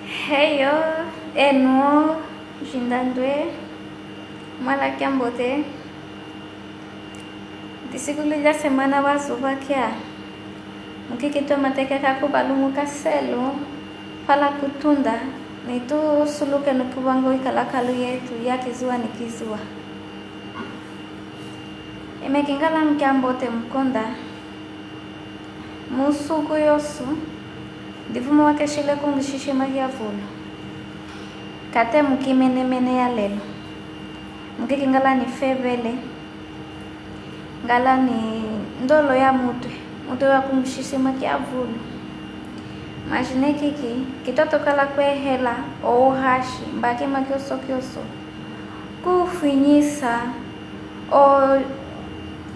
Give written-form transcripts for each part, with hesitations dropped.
Heyo, eno, jindandwe, mala kiambote. Disikuli la semana wazuba kia. Mukikito mateke kakubalumu kaselo. Pala kutunda. Nitu suluke nukubango ikalakalu yetu ya kizua nikizua. Imekingala mkiambote mkonda. Musuku yosu. Divumo wake shile kungishishi magia vulu. Kate mukimene ya lelo. Mukiki ngala ni febele. Ngala ni ndolo ya mutwe. Mutwe wa kungishishi magia vulu. Majine kiki. Kitoto kala kwe hela. O hashi. Mbaki makioso kioso. Kufinyisa.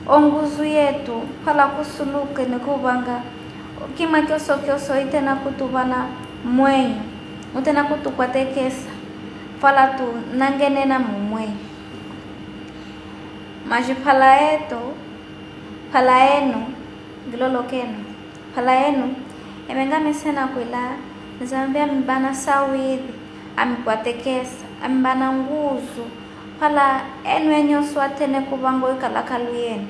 Onguzu yetu. Pala kusuluke nikubanga. Kima kioso itena kutubana mwenyo. Utena kutukwatekesa. Pala tu nangenena mwenyo. Maji pala eto. Pala enu. Gilolo kenu. Pala enu. Emengame sena kuila. Nizambia mbana sawidi. Amikwatekesa. Mbana nguzu. Pala enu enyo swatene kubango ikalakalu yenu.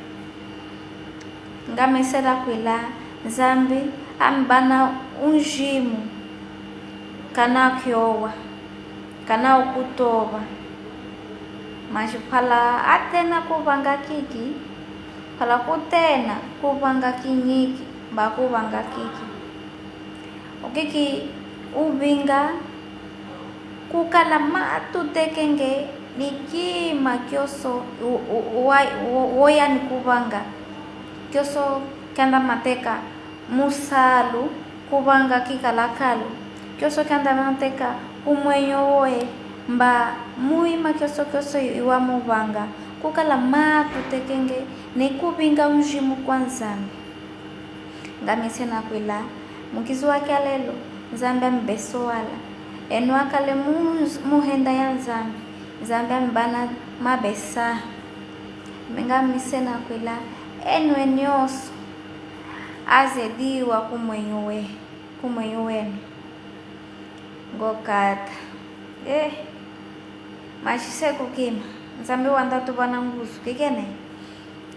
Ngame sena kuila. Zambi ambana unjimu kana kiowa kana ukutoba majipala atena kubanga kiki pala kutena kubanga kinyiki bakubanga kiki ukiki ubinga kukala matu tekenge nikima kioso woya nikubanga kioso kanda mateka musalu kubanga kikalakalu kioso kanda mateka umwenyo woe mba muima kioso iwa mubanga kukala matu tekenge nikubinga unjimu kwanzambi ngamisena kwila mukizua kalelo nzambe mbeso wala enu akale muhenda ya nzambe mbana mabesa ngamisena kwila enu enyoso azediwa kumwenyo wenu ngokata mashise kukima nzambi wanda tubana nguzu kikene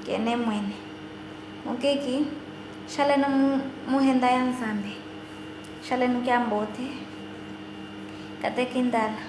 kene mwene mukiki shale na muhenda ya nzambi shale nukiambote kate kindala